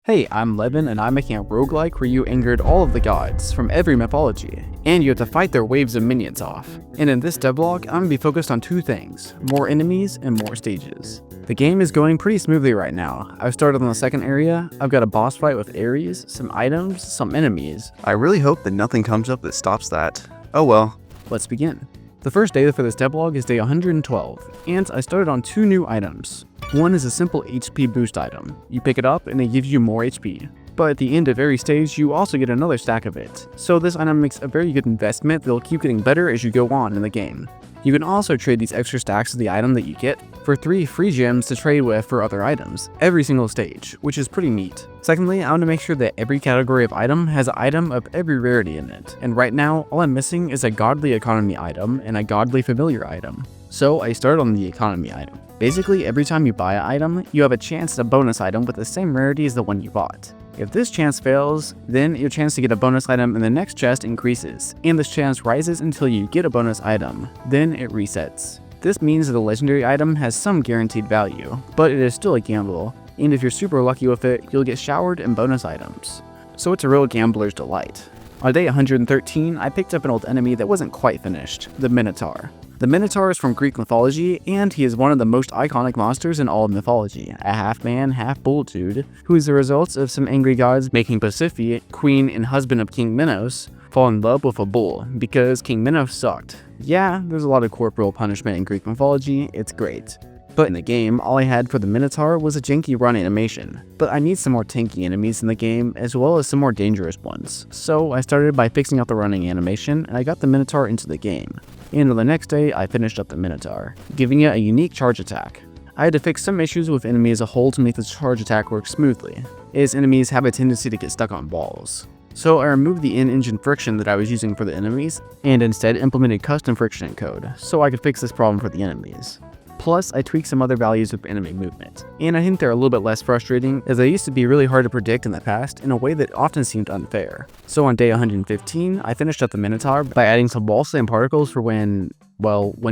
Hey, I'm Levin, and I'm making a roguelike where you angered all of the gods from every mythology, and you have to fight their waves of minions off. And in this devlog, I'm gonna be focused on two things: more enemies and more stages. The game is going pretty smoothly right now. I've started on the second area, I've got a boss fight with Ares, some items, some enemies. I really hope that nothing comes up that stops that. Oh well. Let's begin. The first day for this devlog is day 112, and I started on two new items. One is a simple HP boost item. You pick it up and it gives you more HP. But at the end of every stage, you also get another stack of it. So this item makes a very good investment that'll keep getting better as you go on in the game. You can also trade these extra stacks of the item that you get for 3 free gems to trade with for other items, every single stage, which is pretty neat. Secondly, I want to make sure that every category of item has an item of every rarity in it, and right now, all I'm missing is a godly economy item and a godly familiar item. So I started on the economy item. Basically, every time you buy an item, you have a chance at a bonus item with the same rarity as the one you bought. If this chance fails, then your chance to get a bonus item in the next chest increases, and this chance rises until you get a bonus item, then it resets. This means that the legendary item has some guaranteed value, but it is still a gamble, and if you're super lucky with it, you'll get showered in bonus items. So it's a real gambler's delight. On day 113, I picked up an old enemy that wasn't quite finished, the Minotaur. The Minotaur is from Greek mythology, and he is one of the most iconic monsters in all of mythology, a half-man, half-bull dude, who is the result of some angry gods making Pasiphae, queen and husband of King Minos, fall in love with a bull, because King Minos sucked. Yeah, there's a lot of corporal punishment in Greek mythology, it's great. But in the game, all I had for the Minotaur was a janky run animation. But I need some more tanky enemies in the game, as well as some more dangerous ones. So I started by fixing up the running animation, and I got the Minotaur into the game. And on the next day, I finished up the Minotaur, giving it a unique charge attack. I had to fix some issues with enemy as a whole to make the charge attack work smoothly, as enemies have a tendency to get stuck on walls. So I removed the in-engine friction that I was using for the enemies, and instead implemented custom friction code, so I could fix this problem for the enemies. Plus, I tweaked some other values of enemy movement, and I think they're a little bit less frustrating, as they used to be really hard to predict in the past in a way that often seemed unfair. So on day 115, I finished up the Minotaur by adding some wall slam particles for when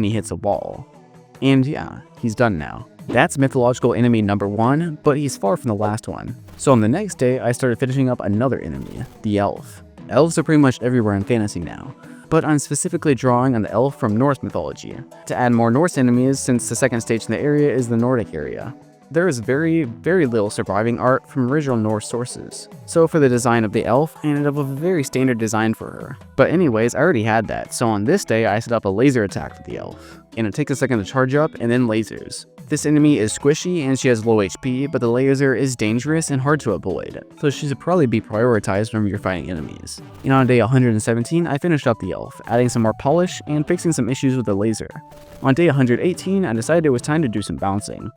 he hits a wall. And yeah, he's done now. That's mythological enemy number 1, but he's far from the last one. So on the next day, I started finishing up another enemy, the elf. Elves are pretty much everywhere in fantasy now, but I'm specifically drawing on the elf from Norse mythology, to add more Norse enemies since the second stage in the area is the Nordic area. There is very little surviving art from original Norse sources. So for the design of the elf, I ended up with a very standard design for her. But anyways, I already had that, so on this day I set up a laser attack for the elf. And it takes a second to charge up and then lasers. This enemy is squishy and she has low HP, but the laser is dangerous and hard to avoid, so she should probably be prioritized whenever you're fighting enemies. And on day 117, I finished up the elf, adding some more polish and fixing some issues with the laser. On day 118, I decided it was time to do some bouncing.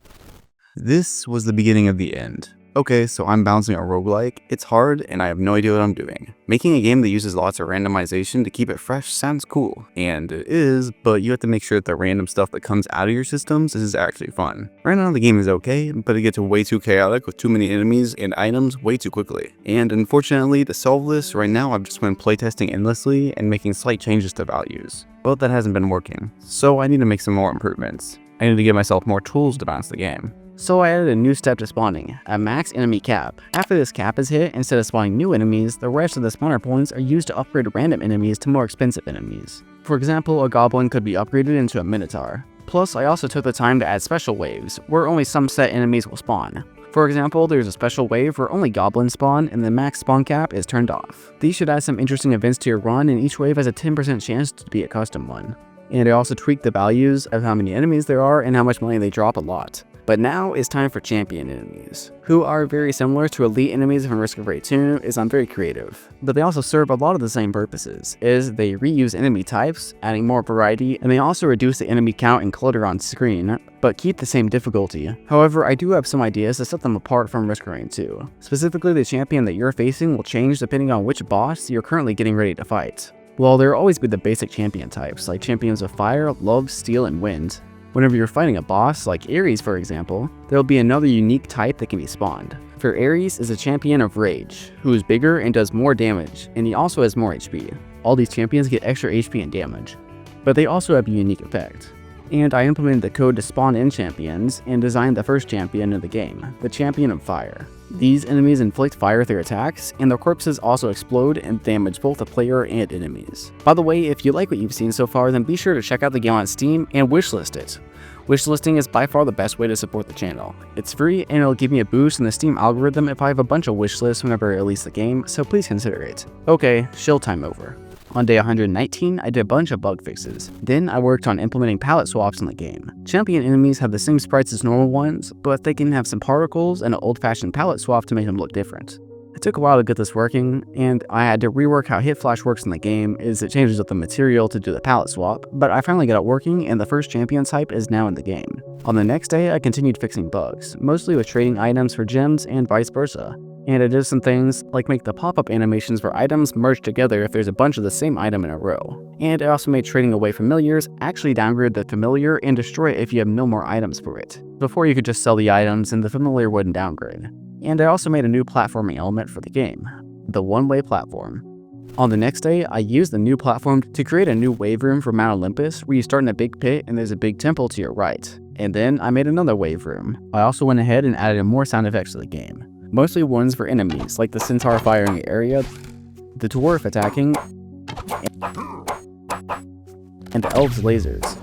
This was the beginning of the end. Okay, so I'm bouncing a roguelike. It's hard and I have no idea what I'm doing. Making a game that uses lots of randomization to keep it fresh sounds cool. And it is, but you have to make sure that the random stuff that comes out of your systems is actually fun. Right now the game is okay, but it gets way too chaotic with too many enemies and items way too quickly. And unfortunately, to solve this, right now I've just been playtesting endlessly and making slight changes to values. But that hasn't been working, so I need to make some more improvements. I need to give myself more tools to bounce the game. So I added a new step to spawning, a max enemy cap. After this cap is hit, instead of spawning new enemies, the rest of the spawner points are used to upgrade random enemies to more expensive enemies. For example, a goblin could be upgraded into a minotaur. Plus, I also took the time to add special waves, where only some set enemies will spawn. For example, there's a special wave where only goblins spawn and the max spawn cap is turned off. These should add some interesting events to your run, and each wave has a 10% chance to be a custom one. And I also tweaked the values of how many enemies there are and how much money they drop a lot. But now it's time for champion enemies, who are very similar to elite enemies from Risk of Raid 2, as I'm very creative. But they also serve a lot of the same purposes, as they reuse enemy types, adding more variety, and they also reduce the enemy count and clutter on screen, but keep the same difficulty. However, I do have some ideas to set them apart from Risk of Raid 2. Specifically, the champion that you're facing will change depending on which boss you're currently getting ready to fight. While there will always be the basic champion types, like champions of fire, love, steel, and wind. Whenever you're fighting a boss, like Ares for example, there will be another unique type that can be spawned. For Ares is a champion of rage, who is bigger and does more damage, and he also has more HP. All these champions get extra HP and damage, but they also have a unique effect. and I implemented the code to spawn in champions and designed the first champion in the game, the Champion of Fire. These enemies inflict fire with their attacks, and their corpses also explode and damage both the player and enemies. By the way, if you like what you've seen so far, then be sure to check out the game on Steam and wishlist it. Wishlisting is by far the best way to support the channel. It's free and it'll give me a boost in the Steam algorithm if I have a bunch of wishlists whenever I release the game, so please consider it. Okay, shill time over. On day 119, I did a bunch of bug fixes. Then I worked on implementing palette swaps in the game. Champion enemies have the same sprites as normal ones, but they can have some particles and an old-fashioned palette swap to make them look different. It took a while to get this working, and I had to rework how hit flash works in the game, as it changes up the material to do the palette swap, but I finally got it working and the first champion type is now in the game. On the next day, I continued fixing bugs, mostly with trading items for gems and vice versa. And I did some things like make the pop-up animations for items merge together if there's a bunch of the same item in a row. And I also made trading away familiars actually downgrade the familiar and destroy it if you have no more items for it. Before you could just sell the items and the familiar wouldn't downgrade. And I also made a new platforming element for the game, the one-way platform. On the next day, I used the new platform to create a new wave room for Mount Olympus where you start in a big pit and there's a big temple to your right. And then I made another wave room. I also went ahead and added more sound effects to the game. Mostly ones for enemies, like the centaur firing area, the dwarf attacking, and the elves' lasers.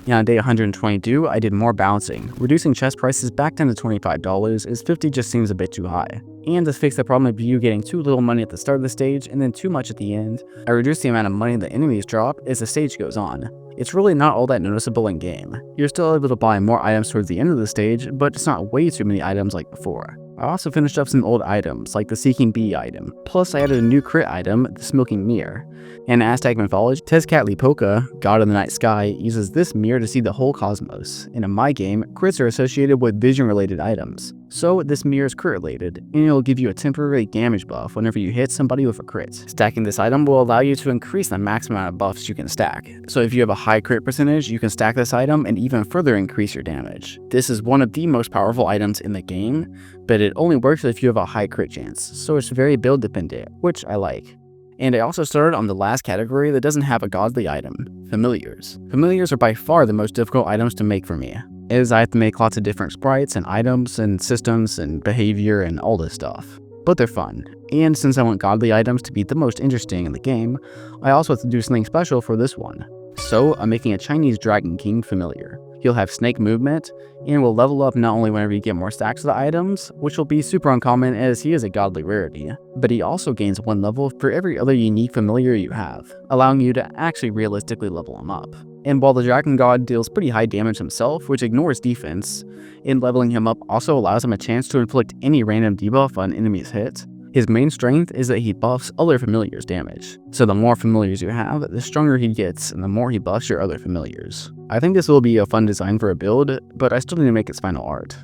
And on day 122, I did more bouncing, reducing chest prices back down to $25 as 50 just seems a bit too high. And to fix the problem of you getting too little money at the start of the stage and then too much at the end, I reduced the amount of money the enemies drop as the stage goes on. It's really not all that noticeable in game. You're still able to buy more items towards the end of the stage, but it's not way too many items like before. I also finished up some old items, like the Seeking Bee item. Plus, I added a new crit item, the Smoking Mirror. In Aztec mythology, Tezcatlipoca, god of the night sky, uses this mirror to see the whole cosmos. And in my game, crits are associated with vision-related items. So this mirror is crit-related, and it'll give you a temporary damage buff whenever you hit somebody with a crit. Stacking this item will allow you to increase the maximum amount of buffs you can stack. So if you have a high crit percentage, you can stack this item and even further increase your damage. This is one of the most powerful items in the game, but it only works if you have a high crit chance, so it's very build dependent, which I like. And I also started on the last category that doesn't have a godly item, familiars. Familiars are by far the most difficult items to make for me, as I have to make lots of different sprites and items and systems and behavior and all this stuff. But they're fun, and since I want godly items to be the most interesting in the game, I also have to do something special for this one. So I'm making a Chinese Dragon King familiar. He'll have snake movement, and will level up not only whenever you get more stacks of the items, which will be super uncommon as he is a godly rarity, but he also gains 1 level for every other unique familiar you have, allowing you to actually realistically level him up. And while the Dragon God deals pretty high damage himself, which ignores defense, and leveling him up also allows him a chance to inflict any random debuff on enemies hit, his main strength is that he buffs other familiars' damage. So the more familiars you have, the stronger he gets, and the more he buffs your other familiars. I think this will be a fun design for a build, but I still need to make its final art.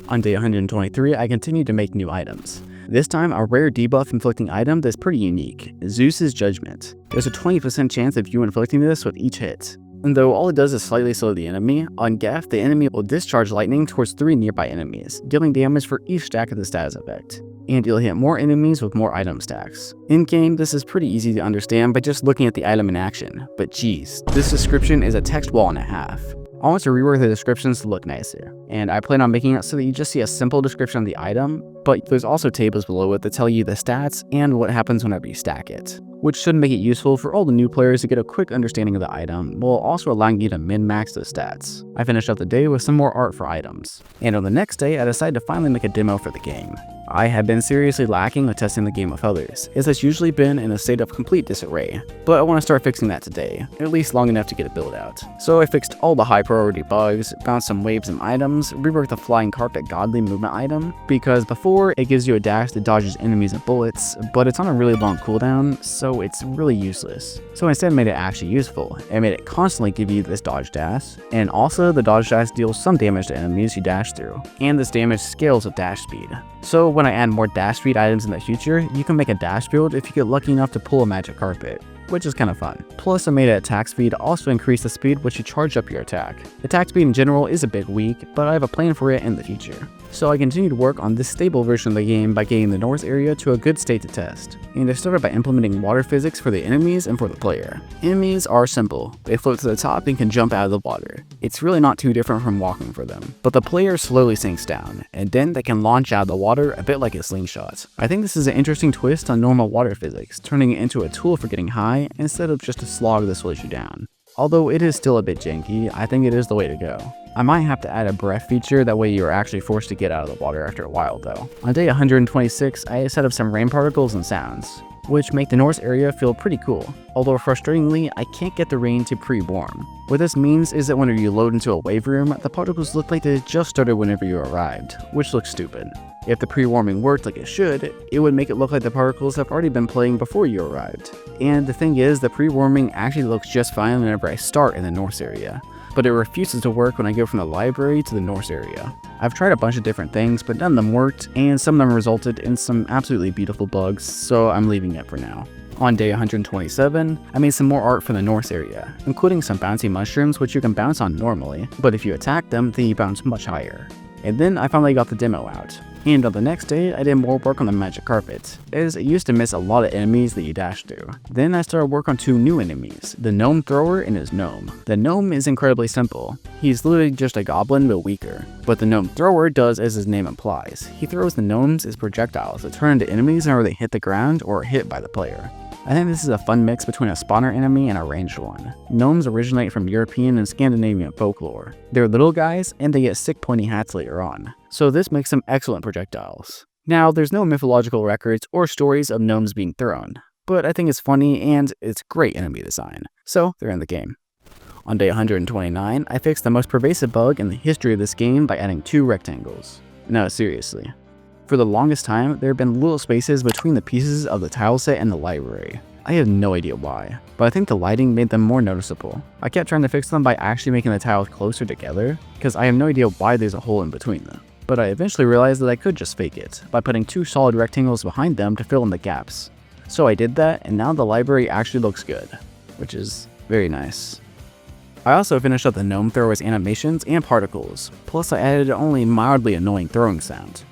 On day 123, I continued to make new items. This time, a rare debuff inflicting item that's pretty unique, Zeus's Judgment. There's a 20% chance of you inflicting this with each hit. And though all it does is slightly slow the enemy, on Geth, the enemy will discharge lightning towards 3 nearby enemies, dealing damage for each stack of the status effect. And you'll hit more enemies with more item stacks. In game, this is pretty easy to understand by just looking at the item in action, but geez, this description is a text wall and a half. I want to rework the descriptions to look nicer, and I plan on making it so that you just see a simple description of the item, but there's also tables below it that tell you the stats and what happens whenever you stack it, which should make it useful for all the new players to get a quick understanding of the item, while also allowing you to min-max the stats. I finished up the day with some more art for items, and on the next day I decided to finally make a demo for the game. I had been seriously lacking with testing the game with others, as it's usually been in a state of complete disarray, but I want to start fixing that today, at least long enough to get a build out. So I fixed all the high priority bugs, bounced some waves and items, reworked the flying carpet godly movement item, because before it gives you a dash that dodges enemies and bullets, but it's on a really long cooldown, so it's really useless. So instead made it actually useful, and made it constantly give you this dodge dash, and also the dodge dash deals some damage to enemies you dash through, and this damage scales with dash speed. So when I add more dash speed items in the future, you can make a dash build if you get lucky enough to pull a magic carpet. which is kind of fun. Plus, I made an attack speed also increase the speed which you charge up your attack. Attack speed in general is a bit weak, but I have a plan for it in the future. So I continued to work on this stable version of the game by getting the north area to a good state to test. And I started by implementing water physics for the enemies and for the player. Enemies are simple. They float to the top and can jump out of the water. It's really not too different from walking for them. But the player slowly sinks down, and then they can launch out of the water a bit like a slingshot. I think this is an interesting twist on normal water physics, turning it into a tool for getting high instead of just a slog that slows you down. Although it is still a bit janky, I think it is the way to go. I might have to add a breath feature, that way you are actually forced to get out of the water after a while though. On day 126, I set up some rain particles and sounds, which make the north area feel pretty cool. Although frustratingly, I can't get the rain to pre-warm. What this means is that whenever you load into a wave room, the particles look like they just started whenever you arrived, which looks stupid. If the pre-warming worked like it should, it would make it look like the particles have already been playing before you arrived. And the thing is, the pre-warming actually looks just fine whenever I start in the north area, but it refuses to work when I go from the library to the north area. I've tried a bunch of different things, but none of them worked, and some of them resulted in some absolutely beautiful bugs, so I'm leaving it for now. On day 127, I made some more art for the north area, including some bouncy mushrooms which you can bounce on normally, but if you attack them, then you bounce much higher. And then I finally got the demo out. And on the next day, I did more work on the magic carpet, as it used to miss a lot of enemies that you dash through. Then I started work on two new enemies, the gnome thrower and his gnome. The gnome is incredibly simple. He's literally just a goblin but weaker. But the gnome thrower does as his name implies. He throws the gnomes as projectiles that turn into enemies whenever they hit the ground or are hit by the player. I think this is a fun mix between a spawner enemy and a ranged one. Gnomes originate from European and Scandinavian folklore. They're little guys, and they get sick pointy hats later on, so this makes them excellent projectiles. Now, there's no mythological records or stories of gnomes being thrown, but I think it's funny and it's great enemy design, so they're in the game. On day 129, I fixed the most pervasive bug in the history of this game by adding two rectangles. No, seriously. For the longest time, there have been little spaces between the pieces of the tile set and the library. I have no idea why, but I think the lighting made them more noticeable. I kept trying to fix them by actually making the tiles closer together, because I have no idea why there's a hole in between them. But I eventually realized that I could just fake it, by putting two solid rectangles behind them to fill in the gaps. So I did that, and now the library actually looks good, which is very nice. I also finished up the gnome thrower's animations and particles, plus I added an only mildly annoying throwing sound.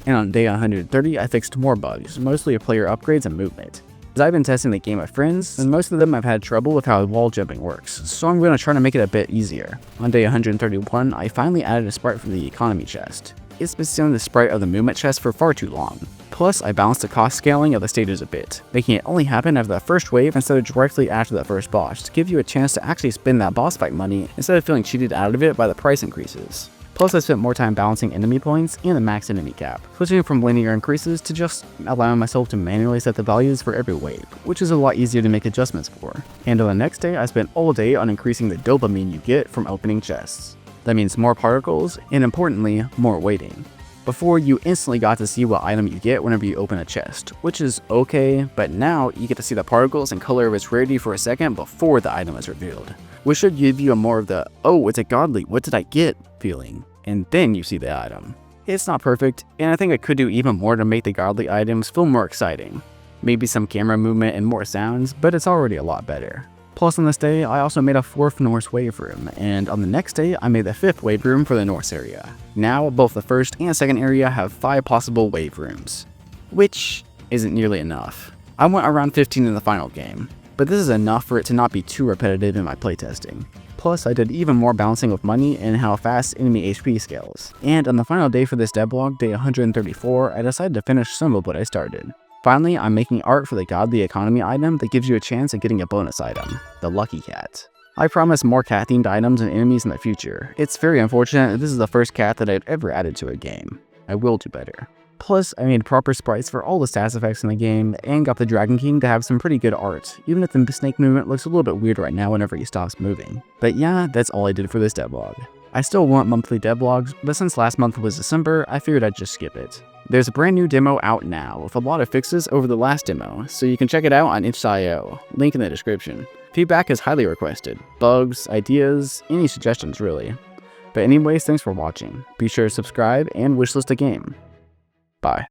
And on day 130, I fixed more bugs, mostly player upgrades and movement. As I've been testing the game with friends, and most of them have had trouble with how wall jumping works, so I'm going to try to make it a bit easier. On day 131, I finally added a sprite for the economy chest. It's been stealing the sprite of the movement chest for far too long. Plus, I balanced the cost scaling of the stages a bit, making it only happen after the first wave instead of directly after the first boss, to give you a chance to actually spend that boss fight money instead of feeling cheated out of it by the price increases. Plus, I spent more time balancing enemy points and the max enemy cap, switching from linear increases to just allowing myself to manually set the values for every wave, which is a lot easier to make adjustments for. And on the next day, I spent all day on increasing the dopamine you get from opening chests. That means more particles, and importantly, more waiting. Before, you instantly got to see what item you get whenever you open a chest, which is okay, but now you get to see the particles and color of its rarity for a second before the item is revealed, which should give you a more of the, oh, it's a godly, what did I get feeling, and then you see the item. It's not perfect, and I think I could do even more to make the godly items feel more exciting. Maybe some camera movement and more sounds, but it's already a lot better. Plus on this day, I also made a 4th north wave room, and on the next day, I made the 5th wave room for the north area. Now, both the 1st and 2nd area have 5 possible wave rooms, which isn't nearly enough. I went around 15 in the final game, but this is enough for it to not be too repetitive in my playtesting. Plus, I did even more balancing with money and how fast enemy HP scales. And on the final day for this devlog, day 134, I decided to finish some of what I started. Finally, I'm making art for the godly economy item that gives you a chance at getting a bonus item, the Lucky Cat. I promise more cat-themed items and enemies in the future. It's very unfortunate that this is the first cat that I've ever added to a game. I will do better. Plus, I made proper sprites for all the stats effects in the game, and got the Dragon King to have some pretty good art, even if the snake movement looks a little bit weird right now whenever he stops moving. But yeah, that's all I did for this devlog. I still want monthly devlogs, but since last month was December, I figured I'd just skip it. There's a brand new demo out now with a lot of fixes over the last demo, so you can check it out on itch.io, link in the description. Feedback is highly requested. Bugs, ideas, any suggestions really. But anyways, thanks for watching. Be sure to subscribe and wishlist a game. Bye.